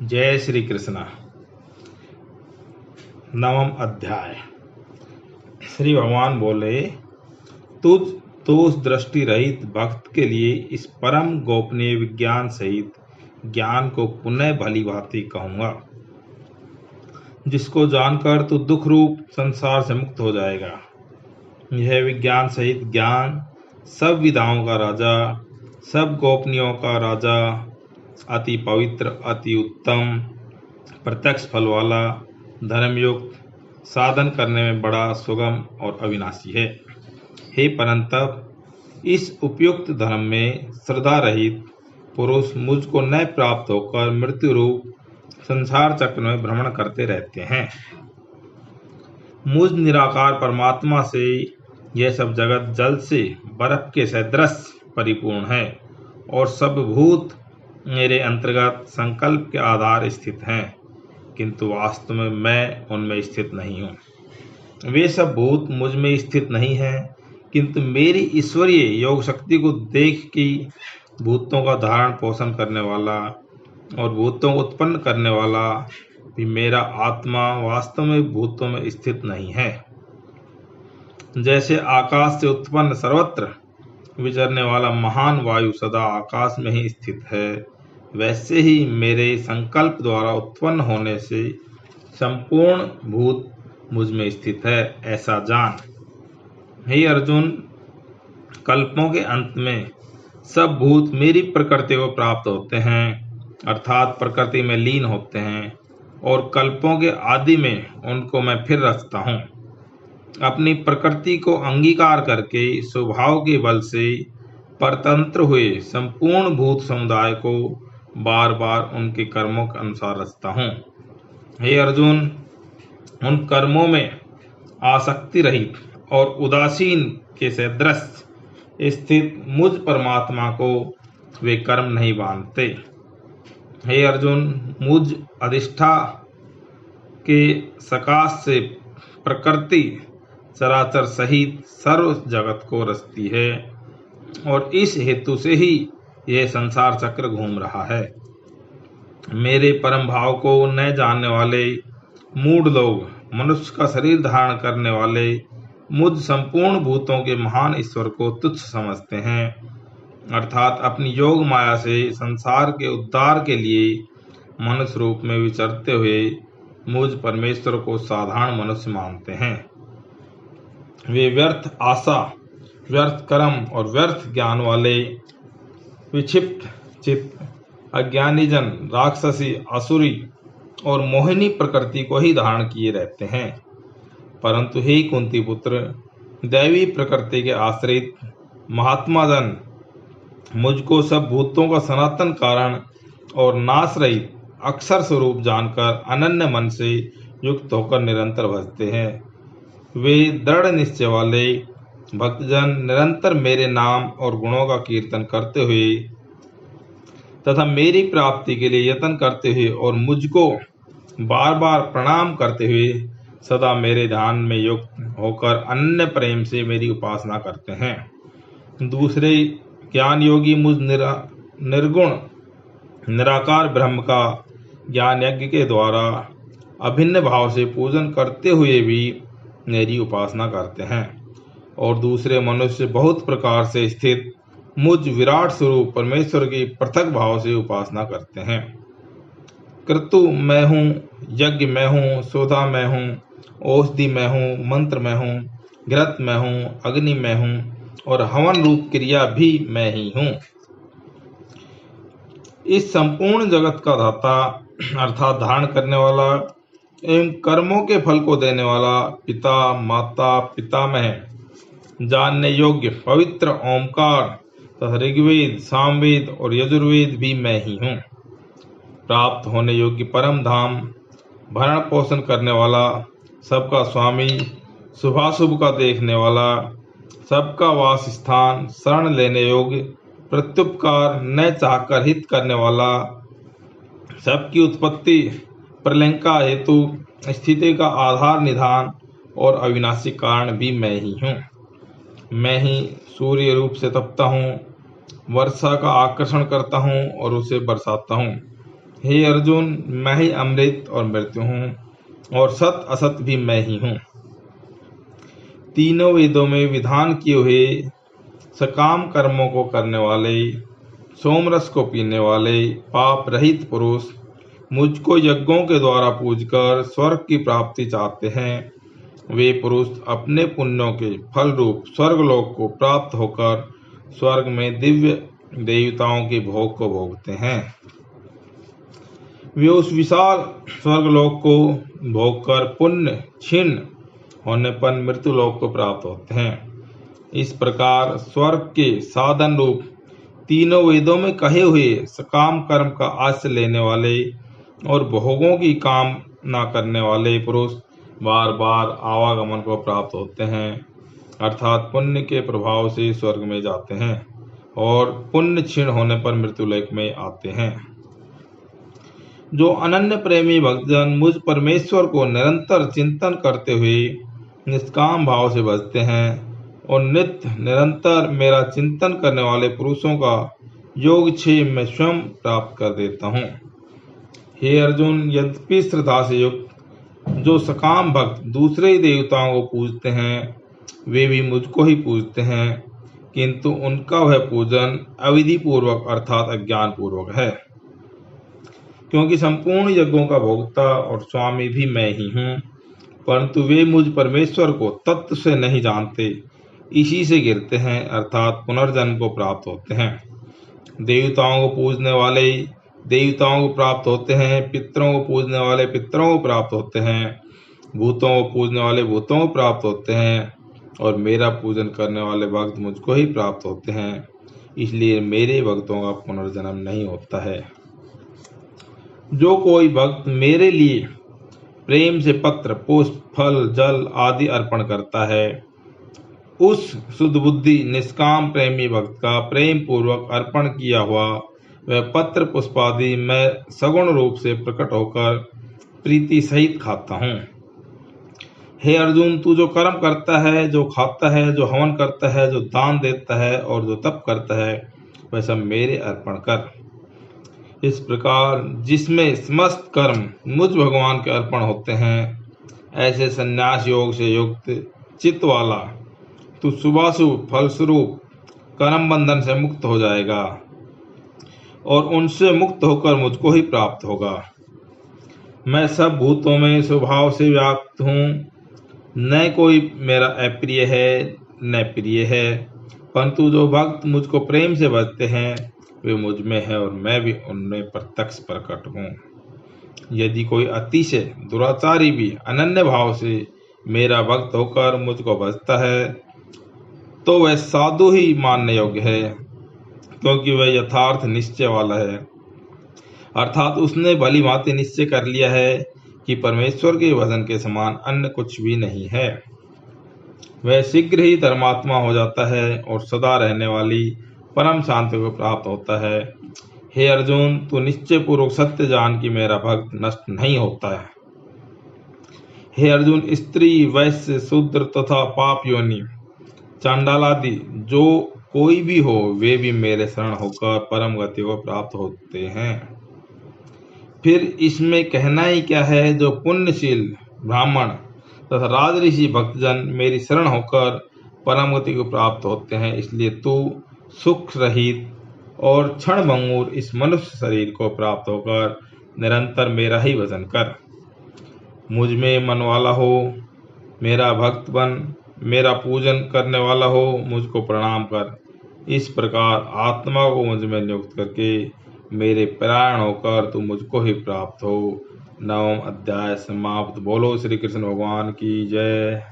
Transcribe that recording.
जय श्री कृष्णा। नवम अध्याय। श्री भगवान बोले, तुझ दोष दृष्टि रहित भक्त के लिए इस परम गोपनीय विज्ञान सहित ज्ञान को पुनः भली भांति कहूँगा, जिसको जानकर तू दुख रूप संसार से मुक्त हो जाएगा। यह विज्ञान सहित ज्ञान सब विधाओं का राजा, सब गोपनीयों का राजा, अति पवित्र, अति उत्तम, प्रत्यक्ष फल वाला, धर्मयुक्त, साधन करने में बड़ा सुगम और अविनाशी है। हे परंतप, इस उपयुक्त धर्म में श्रद्धा रहित पुरुष मुझको न प्राप्त होकर मृत्यु रूप संसार चक्र में भ्रमण करते रहते हैं। मुझ निराकार परमात्मा से यह सब जगत जल से बर्फ के सदृश परिपूर्ण है और सब भूत मेरे अंतर्गत संकल्प के आधार स्थित हैं, किंतु वास्तव में मैं उनमें स्थित नहीं हूँ। वे सब भूत मुझ में स्थित नहीं हैं, किंतु मेरी ईश्वरीय योग शक्ति को देख कि भूतों का धारण पोषण करने वाला और भूतों को उत्पन्न करने वाला भी मेरा आत्मा वास्तव में भूतों में स्थित नहीं है। जैसे आकाश से उत्पन्न सर्वत्र विचरने वाला महान वायु सदा आकाश में ही स्थित है, वैसे ही मेरे संकल्प द्वारा उत्पन्न होने से संपूर्ण भूत मुझ में स्थित है, ऐसा जान। हे अर्जुन, कल्पों के अंत में सब भूत मेरी प्रकृति को प्राप्त होते हैं, अर्थात प्रकृति में लीन होते हैं, और कल्पों के आदि में उनको मैं फिर रचता हूँ। अपनी प्रकृति को अंगीकार करके स्वभाव के बल से परतंत्र हुए संपूर्ण भूत समुदाय को बार बार उनके कर्मों के अनुसार रचता हूँ। हे अर्जुन, उन कर्मों में आसक्ति रहित और उदासीन के सदृश स्थित मुझ परमात्मा को वे कर्म नहीं बांधते। हे अर्जुन, मुझ अधिष्ठा के सकाश से प्रकृति चराचर सहित सर्व जगत को रचती है और इस हेतु से ही यह संसार चक्र घूम रहा है। मेरे परम भाव को न जानने वाले मूढ़ लोग मनुष्य का शरीर धारण करने वाले मुझ संपूर्ण भूतों के महान ईश्वर को तुच्छ समझते हैं, अर्थात अपनी योग माया से संसार के उद्धार के लिए मनुष्य रूप में विचरते हुए मुझ परमेश्वर को साधारण मनुष्य मानते हैं। वे व्यर्थ आशा, व्यर्थ कर्म और व्यर्थ ज्ञान वाले विक्षिप्त चित्त अज्ञानी जन राक्षसी, असुरी और मोहिनी प्रकृति को ही धारण किए रहते हैं। परंतु हे कुंती पुत्र, दैवी प्रकृति के आश्रित महात्मा जन मुझको सब भूतों का सनातन कारण और नाश रहित अक्षर स्वरूप जानकर अनन्य मन से युक्त होकर निरंतर भजते हैं। वे दृढ़ निश्चय वाले भक्तजन निरंतर मेरे नाम और गुणों का कीर्तन करते हुए तथा मेरी प्राप्ति के लिए यत्न करते हुए और मुझको बार बार प्रणाम करते हुए सदा मेरे ध्यान में युक्त होकर अन्य प्रेम से मेरी उपासना करते हैं। दूसरे ज्ञान योगी मुझ निर्गुण निराकार ब्रह्म का ज्ञान यज्ञ के द्वारा अभिन्न भाव से पूजन करते हुए भी मेरी उपासना करते हैं, और दूसरे मनुष्य बहुत प्रकार से स्थित मुझ विराट स्वरूप परमेश्वर की पृथक भाव से उपासना करते हैं। क्रतु मैं हूँ, यज्ञ मैं हूँ, सोधा मैं हूँ, औषधि मैं हूँ, मंत्र मैं हूँ, घृत मैं हूँ, अग्नि मैं हूँ और हवन रूप क्रिया भी मैं ही हूँ। इस संपूर्ण जगत का दाता अर्थात धारण करने वाला एवं कर्मों के फल को देने वाला पिता, माता, पितामह, जानने योग्य पवित्र ओंकार तथा ऋग्वेद, सामवेद और यजुर्वेद भी मैं ही हूँ। प्राप्त होने योग्य परम धाम, भरण पोषण करने वाला, सबका स्वामी, शुभाशुभ का देखने वाला, सबका वास स्थान, शरण लेने योग्य, प्रत्युपकार न चाहकर हित करने वाला, सबकी उत्पत्ति प्रलय हेतु स्थिति का आधार निधान और अविनाशी कारण भी मैं ही हूँ। मैं ही सूर्य रूप से तपता हूँ, वर्षा का आकर्षण करता हूँ और उसे बरसाता हूँ। हे अर्जुन, मैं ही अमृत और मृत्यु हूँ, और सत असत भी मैं ही हूँ। तीनों वेदों में विधान किए हुए सकाम कर्मों को करने वाले, सोमरस को पीने वाले, पाप रहित पुरुष मुझको यज्ञों के द्वारा पूजकर स्वर्ग की प्राप्ति चाहते हैं। वे पुरुष अपने पुण्यों के फल रूप स्वर्गलोक को प्राप्त होकर स्वर्ग में दिव्य देवताओं के भोग को भोगते हैं। वे उस विशाल स्वर्गलोक को भोगकर पुण्य क्षीण होने पर मृत्युलोक को प्राप्त होते हैं। इस प्रकार स्वर्ग के साधन रूप तीनों वेदों में कहे हुए सकाम कर्म का आश्रय लेने वाले और भोगों की कामना करने वाले पुरुष बार बार आवागमन को प्राप्त होते हैं, अर्थात पुण्य के प्रभाव से स्वर्ग में जाते हैं और पुण्य क्षीण होने पर मृत्युलोक में आते हैं। जो अनन्य प्रेमी भक्तजन मुझ परमेश्वर को निरंतर चिंतन करते हुए निष्काम भाव से भजते हैं और नित्य निरंतर मेरा चिंतन करने वाले पुरुषों का योगक्षेम मैं स्वयं प्राप्त कर देता हूँ। हे अर्जुन, यद्यपि श्रद्धा से युक्त जो सकाम भक्त दूसरे देवताओं को पूजते हैं, वे भी मुझको ही पूजते हैं, किंतु उनका वह पूजन अविधि पूर्वक अर्थात अज्ञान पूर्वक है, क्योंकि संपूर्ण यज्ञों का भोक्ता और स्वामी भी मैं ही हूँ, परंतु वे मुझ परमेश्वर को तत्व से नहीं जानते, इसी से गिरते हैं अर्थात पुनर्जन्म को प्राप्त होते हैं। देवताओं को पूजने वाले देवताओं को प्राप्त होते हैं, पितरों को पूजने वाले पितरों को प्राप्त होते हैं, भूतों को पूजने वाले भूतों को प्राप्त होते हैं, और मेरा पूजन करने वाले भक्त मुझको ही प्राप्त होते हैं। इसलिए मेरे भक्तों का पुनर्जन्म नहीं होता है। जो कोई भक्त मेरे लिए प्रेम से पत्र, पुष्प, फल, जल आदि अर्पण करता है, उस शुद्ध बुद्धि निष्काम प्रेमी भक्त का प्रेम पूर्वक अर्पण किया हुआ वह पत्र पुष्प आदि मैं सगुण रूप से प्रकट होकर प्रीति सहित खाता हूँ। हे अर्जुन, तू जो कर्म करता है, जो खाता है, जो हवन करता है, जो दान देता है और जो तप करता है, वह सब मेरे अर्पण कर। इस प्रकार जिसमें समस्त कर्म मुझ भगवान के अर्पण होते हैं, ऐसे संन्यास योग से युक्त चित्त वाला तू शुभाशुभ फलस्वरूप कर्म बंधन से मुक्त हो जाएगा और उनसे मुक्त होकर मुझको ही प्राप्त होगा। मैं सब भूतों में स्वभाव से व्याप्त हूँ, न कोई मेरा अप्रिय है न प्रिय है, परंतु जो भक्त मुझको प्रेम से भजते हैं वे मुझ में है और मैं भी उनमें प्रत्यक्ष प्रकट हूँ। यदि कोई अतिशय दुराचारी भी अनन्य भाव से मेरा भक्त होकर मुझको भजता है, तो वह साधु ही मानने योग्य है, क्योंकि वह यथार्थ निश्चय वाला है, अर्थात उसने भली भांति निश्चय कर लिया है कि परमेश्वर के भजन के समान अन्य कुछ भी नहीं है। वह शीघ्र ही धर्मात्मा हो जाता है और सदा रहने वाली परम शांति को प्राप्त होता है। हे अर्जुन, तू निश्चय पूर्वक सत्य जान कि मेरा भक्त नष्ट नहीं होता है। हे अर्जुन, स्त्री, वैश्य, शूद्र तथा पाप योनि, चांडालादि जो कोई भी हो, वे भी मेरे शरण होकर परम गति को प्राप्त होते हैं। फिर इसमें कहना ही क्या है, जो पुण्यशील ब्राह्मण तथा राजऋषि भक्तजन मेरी शरण होकर परम गति को प्राप्त होते हैं। इसलिए तू सुख रहित और क्षण भंगुर इस मनुष्य शरीर को प्राप्त होकर निरंतर मेरा ही भजन कर। मुझ में मन वाला हो, मेरा भक्त बन, मेरा पूजन करने वाला हो, मुझको प्रणाम कर। इस प्रकार आत्मा को मुझ में नियुक्त करके मेरे परायण होकर तू मुझको ही प्राप्त हो। 9वां अध्याय समाप्त। बोलो श्री कृष्ण भगवान की जय।